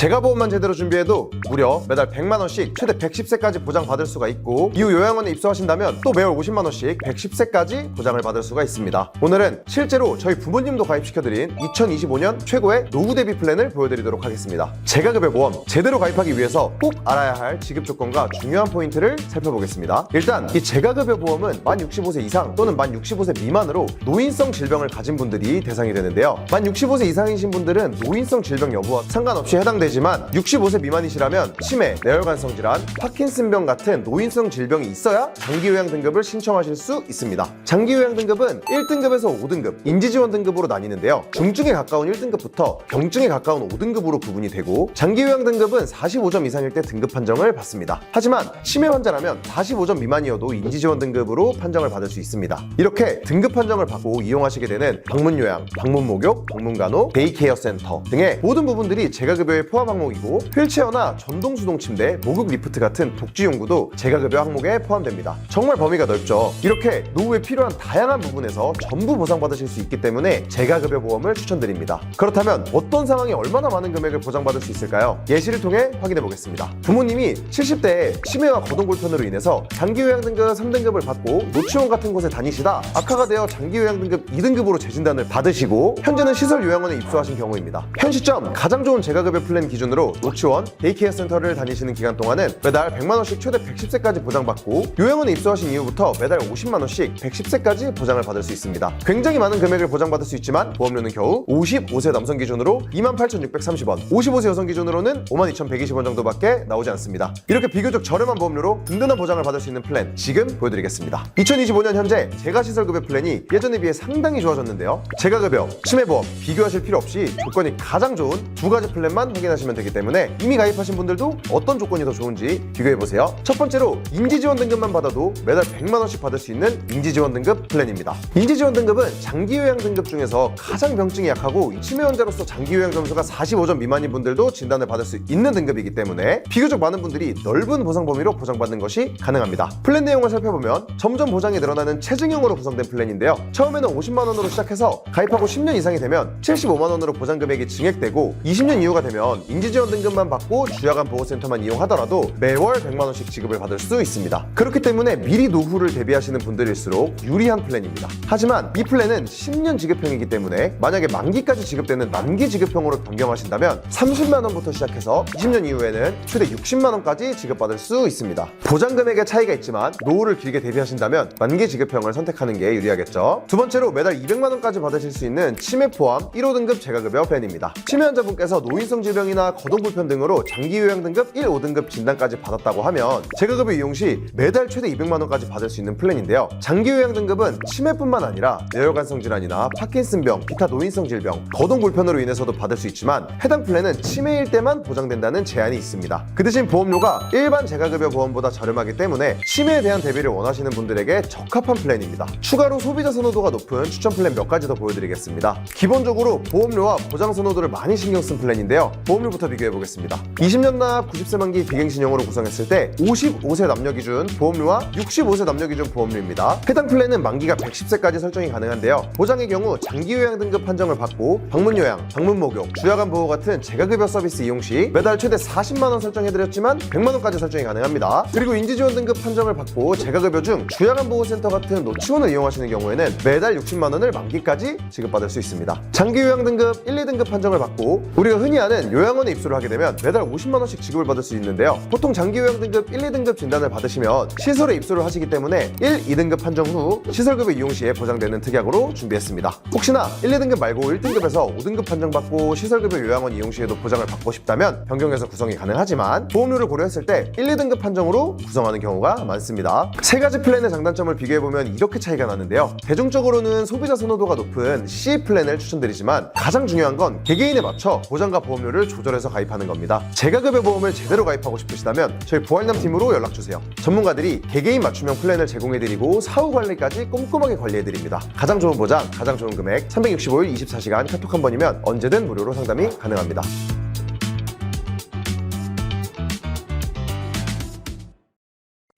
제가 보험만 제대로 준비해도 무려 매달 100만원씩 최대 110세까지 보장받을 수가 있고, 이후 요양원에 입소하신다면 또 매월 50만원씩 110세까지 보장을 받을 수가 있습니다. 오늘은 실제로 저희 부모님도 가입시켜드린 2025년 최고의 노후 대비 플랜을 보여드리도록 하겠습니다. 재가급여 보험 제대로 가입하기 위해서 꼭 알아야 할 지급 조건과 중요한 포인트를 살펴보겠습니다. 일단 이 재가급여 보험은 만 65세 이상 또는 만 65세 미만으로 노인성 질병을 가진 분들이 대상이 되는데요. 만 65세 이상이신 분들은 노인성 질병 여부와 상관없이 해당되지만 65세 미만이시라면 치매, 뇌혈관성 질환, 파킨슨병 같은 노인성 질병이 있어야 장기요양 등급을 신청하실 수 있습니다. 장기요양 등급은 1등급에서 5등급, 인지지원 등급으로 나뉘는데요. 중증에 가까운 1등급부터 병증에 가까운 5등급으로 구분이 되고, 장기요양 등급은 45점 이상일 때 등급 판정을 받습니다. 하지만 치매 환자라면 45점 미만이어도 인지지원 등급으로 판정을 받을 수 있습니다. 이렇게 등급 판정을 받고 이용하시게 되는 방문요양, 방문목욕, 방문간호, 데이케어 센터 등의 모든 부분들이 재가급여에 포함 항목이고, 휠체어나 전동수동 침대, 목욕 리프트 같은 복지용구도 재가급여 항목에 포함됩니다. 정말 범위가 넓죠. 이렇게 노후에 필요한 다양한 부분에서 전부 보상받으실 수 있기 때문에 재가급여 보험을 추천드립니다. 그렇다면 어떤 상황에 얼마나 많은 금액을 보장받을 수 있을까요? 예시를 통해 확인해 보겠습니다. 부모님이 70대에 치매와 거동 불편으로 인해서 장기요양 등급 3등급을 받고 노치원 같은 곳에 다니시다 악화가 되어 장기요양 등급 2등급으로 재진단을 받으시고 현재는 시설 요양원에 입소하신 경우입니다. 현 시점 가장 좋은 재가급여 플랜 기준으로 노치원, 데이케어 센터를 다니시는 기간 동안은 매달 100만원씩 최대 110세까지 보장받고, 요양원에 입소하신 이후부터 매달 50만원씩 110세까지 보장을 받을 수 있습니다. 굉장히 많은 금액을 보장받을 수 있지만 보험료는 겨우 55세 남성 기준으로 28,630원, 55세 여성 기준으로는 52,120원 정도밖에 나오지 않습니다. 이렇게 비교적 저렴한 보험료로 든든한 보장을 받을 수 있는 플랜 지금 보여드리겠습니다. 2025년 현재 재가시설급여 플랜이 예전에 비해 상당히 좋아졌는데요. 재가급여, 치매보험 비교하실 필요 없이 조건이 가장 좋은 두 가지 플랜만 확인하시면 되기 때문에 이미 가입하신 분들도 어떤 조건이 더 좋은지 비교해보세요. 첫 번째로 인지지원 등급만 받아도 매달 100만원씩 받을 수 있는 인지지원 등급 플랜입니다. 인지지원 등급은 장기요양 등급 중에서 가장 병증이 약하고 치매 환자로서 장기요양 점수가 45점 미만인 분들도 진단을 받을 수 있는 등급이기 때문에 비교적 많은 분들이 넓은 보상 범위로 보장받는 것이 가능합니다. 플랜 내용을 살펴보면 점점 보장이 늘어나는 체증형으로 구성된 플랜인데요. 처음에는 50만원으로 시작해서 가입하고 10년 이상이 되면 75만원으로 보장 금액이 증액되고, 20년 이후가 되면 인지지원 등급만 받고 주야간 보호센터만 이용하더라도 매월 100만원씩 지급을 받을 수 있습니다. 그렇기 때문에 미리 노후를 대비하시는 분들일수록 유리한 플랜입니다. 하지만 이 플랜은 10년 지급형이기 때문에 만약에 만기까지 지급되는 만기 지급형으로 변경하신다면 30만원부터 시작해서 20년 이후에는 최대 60만원까지 지급받을 수 있습니다. 보장 금액의 차이가 있지만 노후를 길게 대비하신다면 만기 지급형을 선택하는 게 유리하겠죠. 두 번째로 매달 200만원까지 받으실 수 있는 치매 포함 1호등급 재가급여 플랜입니다. 치매 환자분께서 노인성 질병이나 거동 불편 등으로 장기요양 등급 1, 5등급 진단까지 받았다고 하면 재가급여 이용 시 매달 최대 200만원까지 받을 수 있는 플랜인데요. 장기요양 등급은 치매뿐만 아니라 뇌혈관성 질환이나 파킨슨병, 기타 노인성 질병, 거동 불편으로 인해서도 받을 수 있지만 해당 플랜은 치매일 때만 보장된다는 제한이 있습니다. 그 대신 보험료가 일반 재가급여 보험보다 저렴하기 때문에 치매에 대한 대비를 원하시는 분들에게 적합한 플랜입니다. 추가로 소비자 선호도가 높은 추천 플랜 몇 가지 더 보여드리겠습니다. 기본적으로 보험료와 보장 선호도를 많이 신경 쓴 플랜인데요. 보험료부터 비교해 보겠습니다. 20년 납 90세 만기 비갱신형으로 구성했을 때 55세 남녀 기준 보험료와 65세 남녀 기준 보험료입니다. 해당 플랜은 만기가 110세까지 설정이 가능한데요. 보장의 경우 장기요양 등급 판정을 받고 방문요양, 방문목욕, 주야간 보호 같은 재가급여 서비스 이용 시 매달 최대 40만원 설정해드렸지만 100만원까지 설정이 가능합니다. 그리고 인지지원 등급 판정을 받고 재가급여 중 주야간 보호센터 같은 노치원을 이용하시는 경우에는 매달 60만원을 만기까지 지급받을 수 있습니다. 장기요양 등급 1, 2등급 판정을 받고 우리가 흔히 아는 요양원에 입소를 하게 되면 매달 50만원씩 지급을 받을 수 있는데요. 보통 장기요양 등급 1, 2등급 진단을 받으시면 시설에 입소를 하시기 때문에 1, 2등급 판정 후 시설급여 이용 시에 보장되는 특약으로 준비했습니다. 혹시나 1, 2등급 말고 1등급에서 5등급 판정받고 시설급여 요양원 이용 시에도 보장을 받고 싶다면 변경해서 구성이 가능하지만 보험료를 고려했을 때 1, 2등급 판정으로 구성하는 경우가 많습니다. 세 가지 플랜의 장단점을 비교해보면 이렇게 차이가 나는데요. 대중적으로는 소비자 선호도가 높은 C 플랜을 추천드리지만 가장 중요한 건 개개인에 맞춰 보장과 보험료를 조절해서 가입하는 겁니다. 재가급여 보험을 제대로 가입하고 싶으시다면 저희 부활남 팀으로 연락주세요. 전문가들이 개개인 맞춤형 플랜을 제공해드리고 사후 관리까지 꼼꼼하게 관리해드립니다. 가장 좋은 보장, 가장 좋은 금액, 365일 24시간 카톡 한 번이면 언제든 무료로 상담이 가능합니다.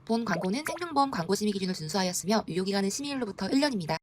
본 광고는 생명보험 광고 심의 기준을 준수하였으며 유효기간은 심의일로부터 1년입니다.